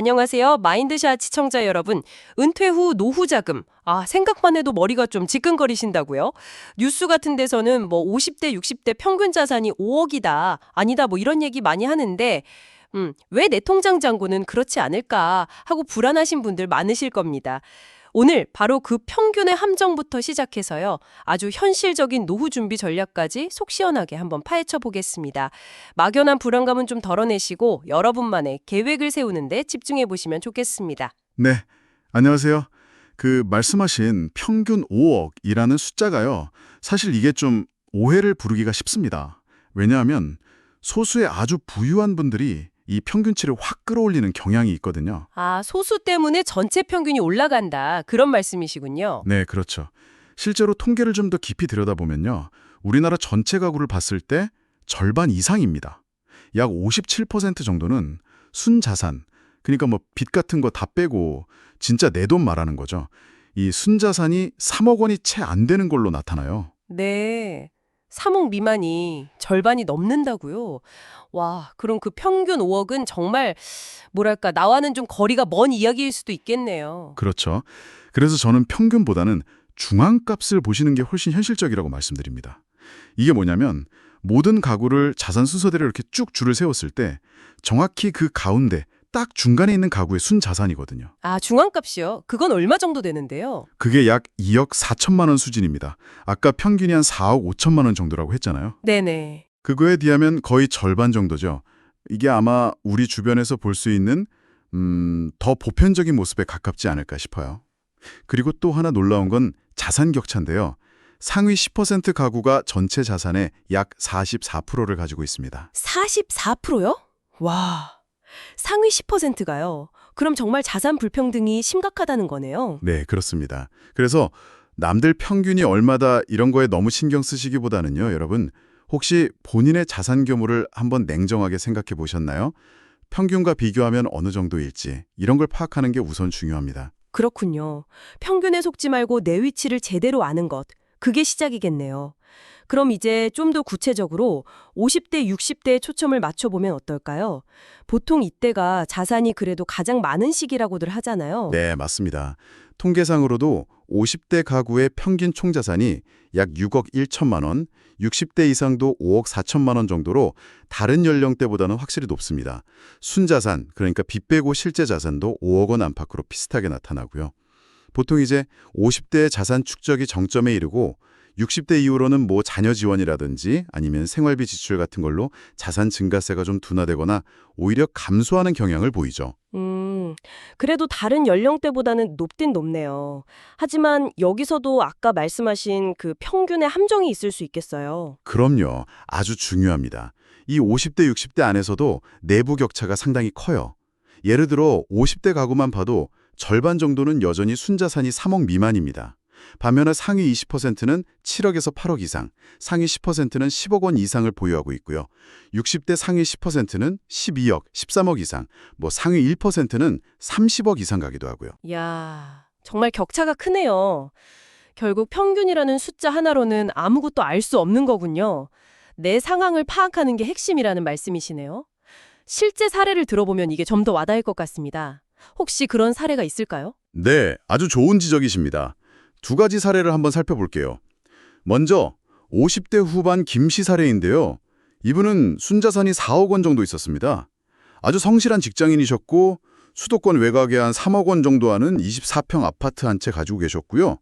안녕하세요. 마인드샷 시청자 여러분. 은퇴 후 노후 자금. 생각만 해도 머리가 좀 지끈거리신다고요? 뉴스 같은 데서는 50대, 60대 평균 자산이 5억이다. 아니다. 이런 얘기 많이 하는데 왜 내 통장 잔고는 그렇지 않을까 하고 불안하신 분들 많으실 겁니다. 오늘 바로 그 평균의 함정부터 시작해서요. 아주 현실적인 노후 준비 전략까지 속 시원하게 한번 파헤쳐 보겠습니다. 막연한 불안감은 좀 덜어내시고 여러분만의 계획을 세우는데 집중해 보시면 좋겠습니다. 네, 안녕하세요. 말씀하신 평균 5억이라는 숫자가요. 사실 이게 좀 오해를 부르기가 쉽습니다. 왜냐하면 소수의 아주 부유한 분들이 이 평균치를 확 끌어올리는 경향이 있거든요. 소수 때문에 전체 평균이 올라간다. 그런 말씀이시군요. 네, 그렇죠. 실제로 통계를 좀 더 깊이 들여다보면요. 우리나라 전체 가구를 봤을 때 절반 이상입니다. 약 57% 정도는 순자산, 그러니까 빚 같은 거 다 빼고 진짜 내 돈 말하는 거죠. 이 순자산이 3억 원이 채 안 되는 걸로 나타나요. 네. 3억 미만이 절반이 넘는다고요? 와, 그럼 그 평균 5억은 정말 뭐랄까 나와는 좀 거리가 먼 이야기일 수도 있겠네요. 그렇죠. 그래서 저는 평균보다는 중앙값을 보시는 게 훨씬 현실적이라고 말씀드립니다. 이게 뭐냐면 모든 가구를 자산 순서대로 이렇게 쭉 줄을 세웠을 때 정확히 그 가운데 딱 중간에 있는 가구의 순자산이거든요. 중앙값이요? 그건 얼마 정도 되는데요? 그게 약 2억 4천만 원 수준입니다. 아까 평균이 한 4억 5천만 원 정도라고 했잖아요. 네네. 그거에 비하면 거의 절반 정도죠. 이게 아마 우리 주변에서 볼 수 있는 더 보편적인 모습에 가깝지 않을까 싶어요. 그리고 또 하나 놀라운 건 자산 격차인데요. 상위 10% 가구가 전체 자산의 약 44%를 가지고 있습니다. 44%요? 와, 상위 10%가요. 그럼 정말 자산 불평등이 심각하다는 거네요. 네, 그렇습니다. 그래서 남들 평균이 얼마다 이런 거에 너무 신경 쓰시기보다는요, 여러분, 혹시 본인의 자산 규모를 한번 냉정하게 생각해 보셨나요? 평균과 비교하면 어느 정도일지 이런 걸 파악하는 게 우선 중요합니다. 그렇군요. 평균에 속지 말고 내 위치를 제대로 아는 것. 그게 시작이겠네요. 그럼 이제 좀 더 구체적으로 50대, 60대에 초점을 맞춰보면 어떨까요? 보통 이때가 자산이 그래도 가장 많은 시기라고들 하잖아요. 네, 맞습니다. 통계상으로도 50대 가구의 평균 총자산이 약 6억 1천만 원, 60대 이상도 5억 4천만 원 정도로 다른 연령대보다는 확실히 높습니다. 순자산, 그러니까 빚 빼고 실제 자산도 5억 원 안팎으로 비슷하게 나타나고요. 보통 이제 50대의 자산 축적이 정점에 이르고 60대 이후로는 자녀 지원이라든지 아니면 생활비 지출 같은 걸로 자산 증가세가 좀 둔화되거나 오히려 감소하는 경향을 보이죠. 그래도 다른 연령대보다는 높긴 높네요. 하지만 여기서도 아까 말씀하신 그 평균의 함정이 있을 수 있겠어요. 그럼요. 아주 중요합니다. 이 50대, 60대 안에서도 내부 격차가 상당히 커요. 예를 들어 50대 가구만 봐도 절반 정도는 여전히 순자산이 3억 미만입니다. 반면에 상위 20%는 7억에서 8억 이상, 상위 10%는 10억 원 이상을 보유하고 있고요. 60대 상위 10%는 12억, 13억 이상, 상위 1%는 30억 이상 가기도 하고요. 이야, 정말 격차가 크네요. 결국 평균이라는 숫자 하나로는 아무것도 알 수 없는 거군요. 내 상황을 파악하는 게 핵심이라는 말씀이시네요. 실제 사례를 들어보면 이게 좀 더 와닿을 것 같습니다. 혹시 그런 사례가 있을까요? 네, 아주 좋은 지적이십니다. 두 가지 사례를 한번 살펴볼게요. 먼저 50대 후반 김 씨 사례인데요. 이분은 순자산이 4억 원 정도 있었습니다. 아주 성실한 직장인이셨고 수도권 외곽에 한 3억 원 정도 하는 24평 아파트 한 채 가지고 계셨고요.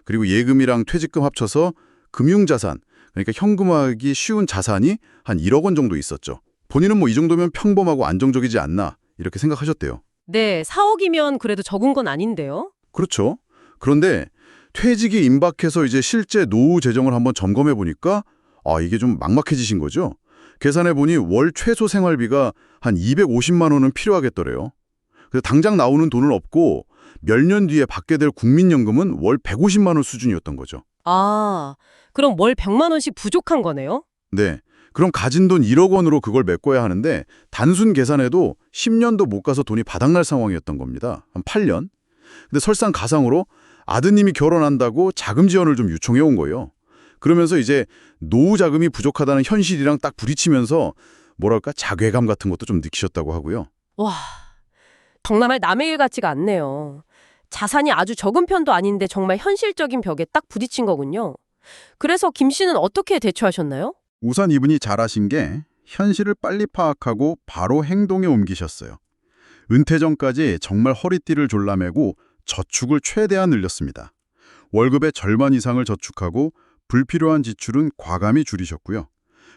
그리고 예금이랑 퇴직금 합쳐서 금융자산, 그러니까 현금화하기 쉬운 자산이 한 1억 원 정도 있었죠. 본인은 이 정도면 평범하고 안정적이지 않나 이렇게 생각하셨대요. 네, 4억이면 그래도 적은 건 아닌데요? 그렇죠. 그런데 퇴직이 임박해서 이제 실제 노후 재정을 한번 점검해 보니까 이게 좀 막막해지신 거죠. 계산해 보니 월 최소 생활비가 한 250만 원은 필요하겠더래요. 그래서 당장 나오는 돈은 없고 몇 년 뒤에 받게 될 국민연금은 월 150만 원 수준이었던 거죠. 그럼 월 100만 원씩 부족한 거네요? 네. 그럼 가진 돈 1억 원으로 그걸 메꿔야 하는데 단순 계산해도 10년도 못 가서 돈이 바닥날 상황이었던 겁니다. 한 8년. 근데 설상가상으로 아드님이 결혼한다고 자금 지원을 좀 요청해 온 거예요. 그러면서 이제 노후 자금이 부족하다는 현실이랑 딱 부딪히면서 자괴감 같은 것도 좀 느끼셨다고 하고요. 와, 정말 남의 일 같지가 않네요. 자산이 아주 적은 편도 아닌데 정말 현실적인 벽에 딱 부딪힌 거군요. 그래서 김 씨는 어떻게 대처하셨나요? 우선 이분이 잘하신 게 현실을 빨리 파악하고 바로 행동에 옮기셨어요. 은퇴 전까지 정말 허리띠를 졸라매고 저축을 최대한 늘렸습니다. 월급의 절반 이상을 저축하고 불필요한 지출은 과감히 줄이셨고요.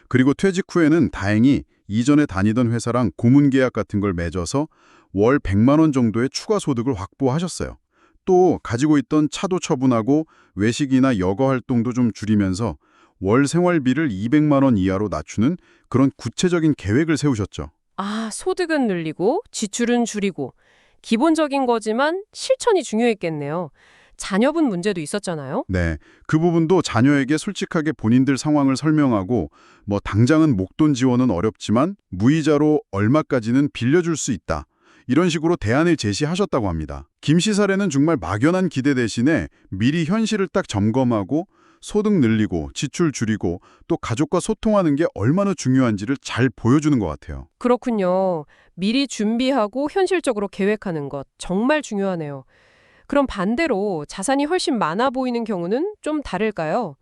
그리고 퇴직 후에는 다행히 이전에 다니던 회사랑 고문 계약 같은 걸 맺어서 월 100만 원 정도의 추가 소득을 확보하셨어요. 또 가지고 있던 차도 처분하고 외식이나 여가 활동도 좀 줄이면서 월 생활비를 200만 원 이하로 낮추는 그런 구체적인 계획을 세우셨죠. 아, 소득은 늘리고 지출은 줄이고 기본적인 거지만 실천이 중요했겠네요. 자녀분 문제도 있었잖아요. 네, 그 부분도 자녀에게 솔직하게 본인들 상황을 설명하고 당장은 목돈 지원은 어렵지만 무이자로 얼마까지는 빌려줄 수 있다. 이런 식으로 대안을 제시하셨다고 합니다. 김 씨 사례는 정말 막연한 기대 대신에 미리 현실을 딱 점검하고 소득 늘리고 지출 줄이고 또 가족과 소통하는 게 얼마나 중요한지를 잘 보여주는 것 같아요. 그렇군요. 미리 준비하고 현실적으로 계획하는 것 정말 중요하네요. 그럼 반대로 자산이 훨씬 많아 보이는 경우는 좀 다를까요?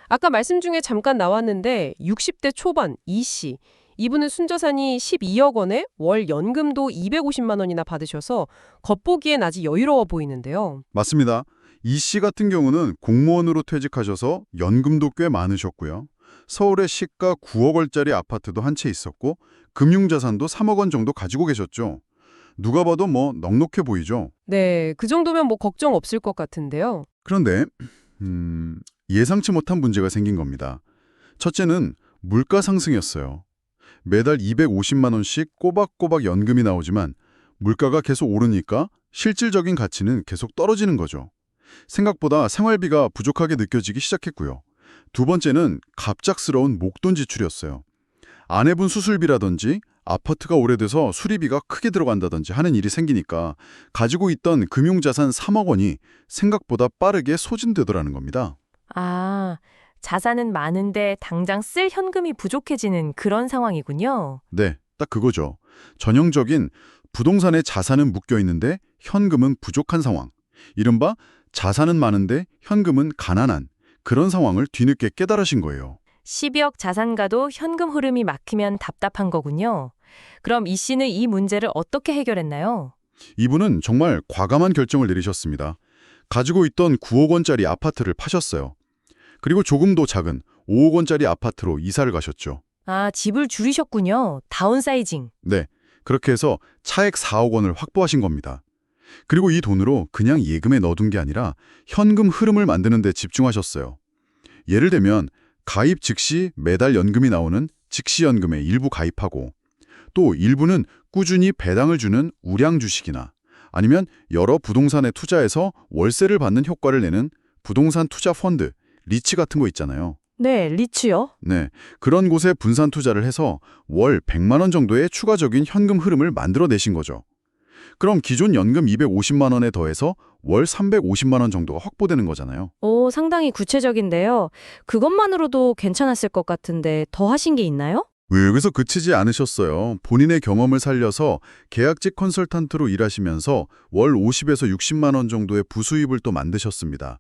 아까 말씀 중에 잠깐 나왔는데 60대 초반 이 씨. 이분은 순자산이 12억 원에 월 연금도 250만 원이나 받으셔서 겉보기엔 아직 여유로워 보이는데요. 맞습니다. 이 씨 같은 경우는 공무원으로 퇴직하셔서 연금도 꽤 많으셨고요. 서울에 시가 9억 원짜리 아파트도 한 채 있었고 금융자산도 3억 원 정도 가지고 계셨죠. 누가 봐도 넉넉해 보이죠. 네, 그 정도면 걱정 없을 것 같은데요. 그런데 예상치 못한 문제가 생긴 겁니다. 첫째는 물가 상승이었어요. 매달 250만 원씩 꼬박꼬박 연금이 나오지만 물가가 계속 오르니까 실질적인 가치는 계속 떨어지는 거죠. 생각보다 생활비가 부족하게 느껴지기 시작했고요. 두 번째는 갑작스러운 목돈 지출이었어요. 아내분 수술비라든지 아파트가 오래돼서 수리비가 크게 들어간다든지 하는 일이 생기니까 가지고 있던 금융자산 3억 원이 생각보다 빠르게 소진되더라는 겁니다. 아, 자산은 많은데 당장 쓸 현금이 부족해지는 그런 상황이군요. 네, 딱 그거죠. 전형적인 부동산에 자산은 묶여 있는데 현금은 부족한 상황. 이른바 자산은 많은데 현금은 가난한 그런 상황을 뒤늦게 깨달으신 거예요. 12억 자산가도 현금 흐름이 막히면 답답한 거군요. 그럼 이 씨는 이 문제를 어떻게 해결했나요? 이분은 정말 과감한 결정을 내리셨습니다. 가지고 있던 9억 원짜리 아파트를 파셨어요. 그리고 조금 더 작은 5억 원짜리 아파트로 이사를 가셨죠. 아, 집을 줄이셨군요. 다운사이징. 네, 그렇게 해서 차액 4억 원을 확보하신 겁니다. 그리고 이 돈으로 그냥 예금에 넣어둔 게 아니라 현금 흐름을 만드는 데 집중하셨어요. 예를 들면 가입 즉시 매달 연금이 나오는 즉시연금에 일부 가입하고 또 일부는 꾸준히 배당을 주는 우량 주식이나 아니면 여러 부동산에 투자해서 월세를 받는 효과를 내는 부동산 투자 펀드, 리츠 같은 거 있잖아요. 네, 리츠요. 네, 그런 곳에 분산 투자를 해서 월 100만 원 정도의 추가적인 현금 흐름을 만들어내신 거죠. 그럼 기존 연금 250만 원에 더해서 월 350만 원 정도가 확보되는 거잖아요. 오, 상당히 구체적인데요. 그것만으로도 괜찮았을 것 같은데 더 하신 게 있나요? 왜 여기서 그치지 않으셨어요. 본인의 경험을 살려서 계약직 컨설턴트로 일하시면서 월 50에서 60만 원 정도의 부수입을 또 만드셨습니다.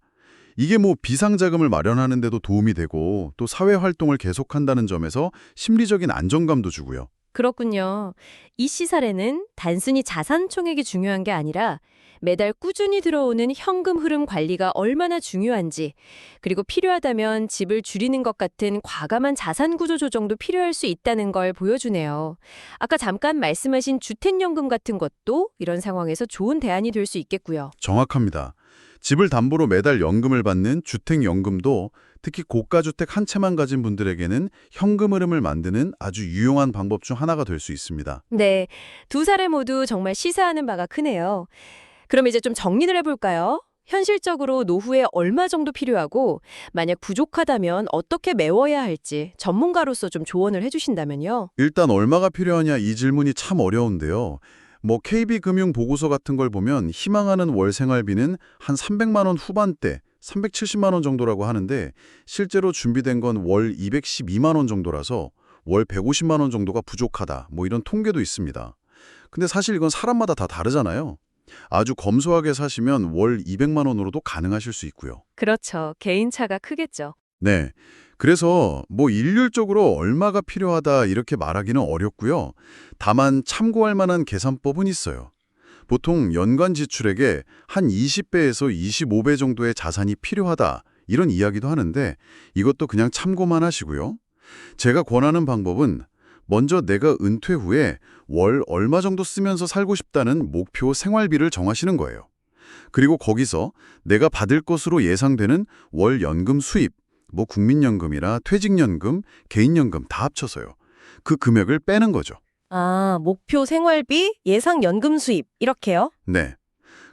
이게 비상자금을 마련하는 데도 도움이 되고 또 사회활동을 계속한다는 점에서 심리적인 안정감도 주고요. 그렇군요. 이 씨 사례는 단순히 자산 총액이 중요한 게 아니라 매달 꾸준히 들어오는 현금 흐름 관리가 얼마나 중요한지, 그리고 필요하다면 집을 줄이는 것 같은 과감한 자산 구조 조정도 필요할 수 있다는 걸 보여주네요. 아까 잠깐 말씀하신 주택연금 같은 것도 이런 상황에서 좋은 대안이 될 수 있겠고요. 정확합니다. 집을 담보로 매달 연금을 받는 주택연금도 특히 고가주택 한 채만 가진 분들에게는 현금 흐름을 만드는 아주 유용한 방법 중 하나가 될 수 있습니다. 네, 두 사례 모두 정말 시사하는 바가 크네요. 그럼 이제 좀 정리를 해볼까요? 현실적으로 노후에 얼마 정도 필요하고 만약 부족하다면 어떻게 메워야 할지 전문가로서 좀 조언을 해주신다면요. 일단 얼마가 필요하냐 이 질문이 참 어려운데요. KB금융 보고서 같은 걸 보면 희망하는 월 생활비는 한 300만 원 후반대, 370만 원 정도라고 하는데 실제로 준비된 건 월 212만 원 정도라서 월 150만 원 정도가 부족하다. 이런 통계도 있습니다. 근데 사실 이건 사람마다 다 다르잖아요. 아주 검소하게 사시면 월 200만 원으로도 가능하실 수 있고요. 그렇죠. 개인차가 크겠죠. 네. 그래서 뭐 일률적으로 얼마가 필요하다 이렇게 말하기는 어렵고요. 다만 참고할 만한 계산법은 있어요. 보통 연간 지출액의 한 20배에서 25배 정도의 자산이 필요하다 이런 이야기도 하는데 이것도 그냥 참고만 하시고요. 제가 권하는 방법은 먼저 내가 은퇴 후에 월 얼마 정도 쓰면서 살고 싶다는 목표 생활비를 정하시는 거예요. 그리고 거기서 내가 받을 것으로 예상되는 월 연금 수입, 뭐 국민연금이나 퇴직연금, 개인연금 다 합쳐서요. 그 금액을 빼는 거죠. 아, 목표 생활비, 예상 연금 수입 이렇게요? 네.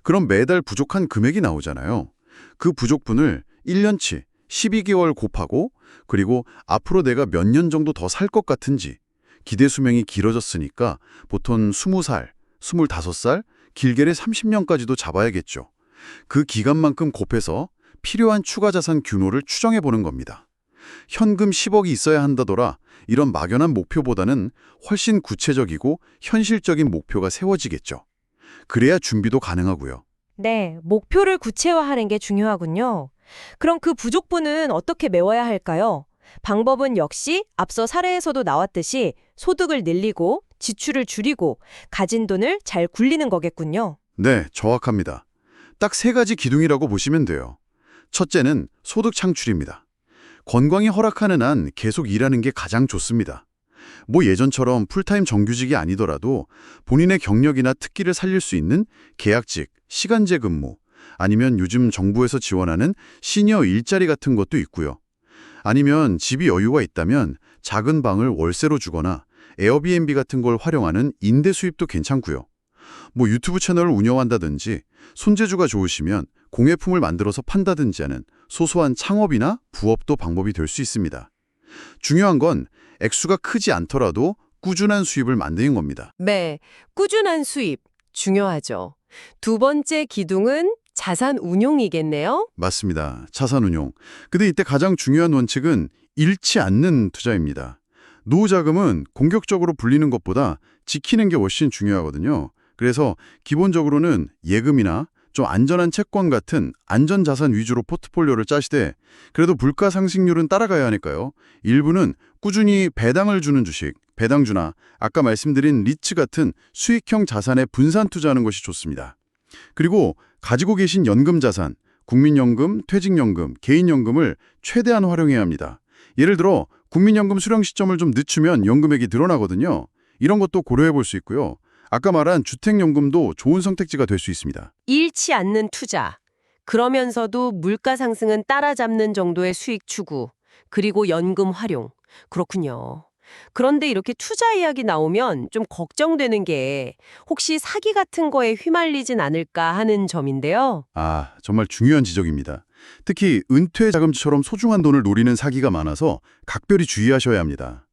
그럼 매달 부족한 금액이 나오잖아요. 그 부족분을 1년치 12개월 곱하고 그리고 앞으로 내가 몇 년 정도 더 살 것 같은지 기대 수명이 길어졌으니까 보통 20살, 25살, 길게는 30년까지도 잡아야겠죠. 그 기간만큼 곱해서 필요한 추가 자산 규모를 추정해 보는 겁니다. 현금 10억이 있어야 한다더라 이런 막연한 목표보다는 훨씬 구체적이고 현실적인 목표가 세워지겠죠. 그래야 준비도 가능하고요. 네, 목표를 구체화하는 게 중요하군요. 그럼 그 부족분은 어떻게 메워야 할까요? 방법은 역시 앞서 사례에서도 나왔듯이 소득을 늘리고 지출을 줄이고 가진 돈을 잘 굴리는 거겠군요. 네, 정확합니다. 딱 3가지 기둥이라고 보시면 돼요. 첫째는 소득 창출입니다. 건강이 허락하는 한 계속 일하는 게 가장 좋습니다. 뭐 예전처럼 풀타임 정규직이 아니더라도 본인의 경력이나 특기를 살릴 수 있는 계약직, 시간제 근무, 아니면 요즘 정부에서 지원하는 시니어 일자리 같은 것도 있고요. 아니면 집이 여유가 있다면 작은 방을 월세로 주거나 에어비앤비 같은 걸 활용하는 임대 수입도 괜찮고요. 뭐 유튜브 채널을 운영한다든지 손재주가 좋으시면 공예품을 만들어서 판다든지 하는 소소한 창업이나 부업도 방법이 될 수 있습니다. 중요한 건 액수가 크지 않더라도 꾸준한 수입을 만드는 겁니다. 네, 꾸준한 수입 중요하죠. 두 번째 기둥은 자산 운용이겠네요. 맞습니다. 자산운용. 근데 이때 가장 중요한 원칙은 잃지 않는 투자입니다. 노후자금은 공격적으로 불리는 것보다 지키는 게 훨씬 중요하거든요. 그래서 기본적으로는 예금이나 좀 안전한 채권 같은 안전자산 위주로 포트폴리오를 짜시되 그래도 물가 상승률은 따라가야 하니까요. 일부는 꾸준히 배당을 주는 주식, 배당주나 아까 말씀드린 리츠 같은 수익형 자산에 분산 투자하는 것이 좋습니다. 그리고 가지고 계신 연금 자산, 국민연금, 퇴직연금, 개인연금을 최대한 활용해야 합니다. 예를 들어 국민연금 수령 시점을 좀 늦추면 연금액이 늘어나거든요. 이런 것도 고려해 볼 수 있고요. 아까 말한 주택연금도 좋은 선택지가 될 수 있습니다. 잃지 않는 투자. 그러면서도 물가 상승은 따라잡는 정도의 수익 추구. 그리고 연금 활용. 그렇군요. 그런데 이렇게 투자 이야기 나오면 좀 걱정되는 게 혹시 사기 같은 거에 휘말리진 않을까 하는 점인데요. 아, 정말 중요한 지적입니다. 특히 은퇴 자금처럼 소중한 돈을 노리는 사기가 많아서 각별히 주의하셔야 합니다.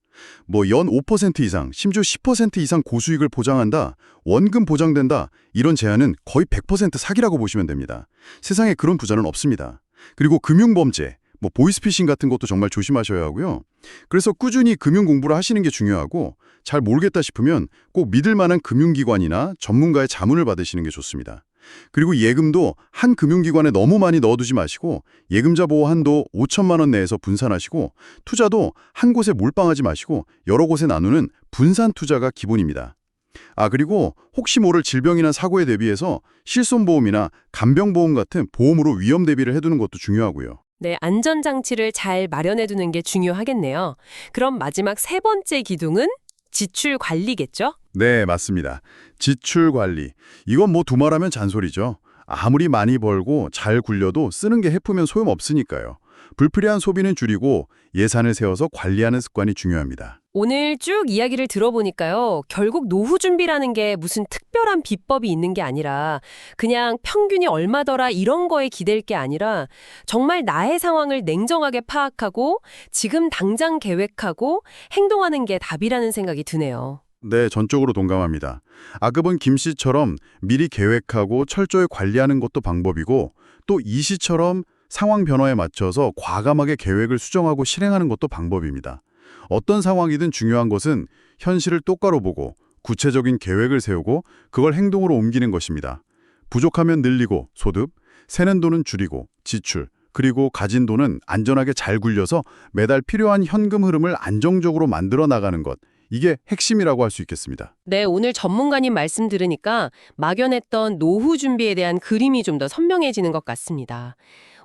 뭐 연 5% 이상, 심지어 10% 이상 고수익을 보장한다, 원금 보장된다 이런 제안은 거의 100% 사기라고 보시면 됩니다. 세상에 그런 부자는 없습니다. 그리고 금융범죄, 뭐 보이스피싱 같은 것도 정말 조심하셔야 하고요. 그래서 꾸준히 금융 공부를 하시는 게 중요하고 잘 모르겠다 싶으면 꼭 믿을 만한 금융기관이나 전문가의 자문을 받으시는 게 좋습니다. 그리고 예금도 한 금융기관에 너무 많이 넣어두지 마시고 예금자 보호 한도 5천만 원 내에서 분산하시고 투자도 한 곳에 몰빵하지 마시고 여러 곳에 나누는 분산 투자가 기본입니다. 아, 그리고 혹시 모를 질병이나 사고에 대비해서 실손보험이나 간병보험 같은 보험으로 위험 대비를 해두는 것도 중요하고요. 네, 안전장치를 잘 마련해두는 게 중요하겠네요. 그럼 마지막 세 번째 기둥은 지출 관리겠죠? 네, 맞습니다. 지출 관리. 이건 뭐 두말하면 잔소리죠. 아무리 많이 벌고 잘 굴려도 쓰는 게 해프면 소용없으니까요. 불필요한 소비는 줄이고 예산을 세워서 관리하는 습관이 중요합니다. 오늘 쭉 이야기를 들어보니까요. 결국 노후 준비라는 게 무슨 특별한 비법이 있는 게 아니라 그냥 평균이 얼마더라 이런 거에 기댈 게 아니라 정말 나의 상황을 냉정하게 파악하고 지금 당장 계획하고 행동하는 게 답이라는 생각이 드네요. 네, 전적으로 동감합니다. 아급은 김 씨처럼 미리 계획하고 철저히 관리하는 것도 방법이고 또 이 씨처럼 상황 변화에 맞춰서 과감하게 계획을 수정하고 실행하는 것도 방법입니다. 어떤 상황이든 중요한 것은 현실을 똑바로 보고 구체적인 계획을 세우고 그걸 행동으로 옮기는 것입니다. 부족하면 늘리고 소득, 새는 돈은 줄이고 지출, 그리고 가진 돈은 안전하게 잘 굴려서 매달 필요한 현금 흐름을 안정적으로 만들어 나가는 것. 이게 핵심이라고 할 수 있겠습니다. 네, 오늘 전문가님 말씀 들으니까 막연했던 노후 준비에 대한 그림이 좀 더 선명해지는 것 같습니다.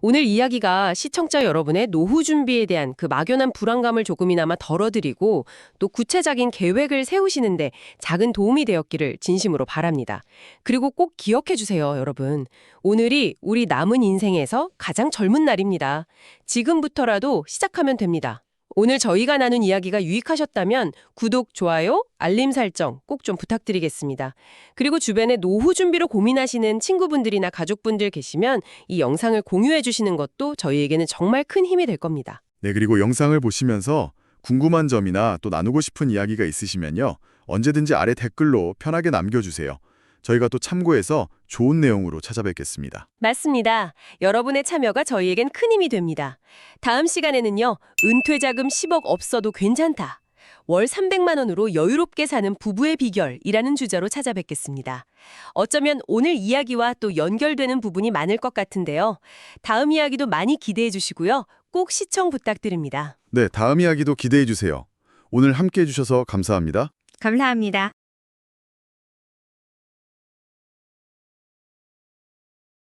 오늘 이야기가 시청자 여러분의 노후 준비에 대한 그 막연한 불안감을 조금이나마 덜어드리고 또 구체적인 계획을 세우시는데 작은 도움이 되었기를 진심으로 바랍니다. 그리고 꼭 기억해 주세요, 여러분. 오늘이 우리 남은 인생에서 가장 젊은 날입니다. 지금부터라도 시작하면 됩니다. 오늘 저희가 나눈 이야기가 유익하셨다면 구독, 좋아요, 알림 설정 꼭 좀 부탁드리겠습니다. 그리고 주변에 노후 준비로 고민하시는 친구분들이나 가족분들 계시면 이 영상을 공유해 주시는 것도 저희에게는 정말 큰 힘이 될 겁니다. 네, 그리고 영상을 보시면서 궁금한 점이나 또 나누고 싶은 이야기가 있으시면요. 언제든지 아래 댓글로 편하게 남겨주세요. 저희가 또 참고해서 좋은 내용으로 찾아뵙겠습니다. 맞습니다. 여러분의 참여가 저희에겐 큰 힘이 됩니다. 다음 시간에는요. 은퇴 자금 10억 없어도 괜찮다. 월 300만 원으로 여유롭게 사는 부부의 비결이라는 주제로 찾아뵙겠습니다. 어쩌면 오늘 이야기와 또 연결되는 부분이 많을 것 같은데요. 다음 이야기도 많이 기대해 주시고요. 꼭 시청 부탁드립니다. 네, 다음 이야기도 기대해 주세요. 오늘 함께 해주셔서 감사합니다. 감사합니다.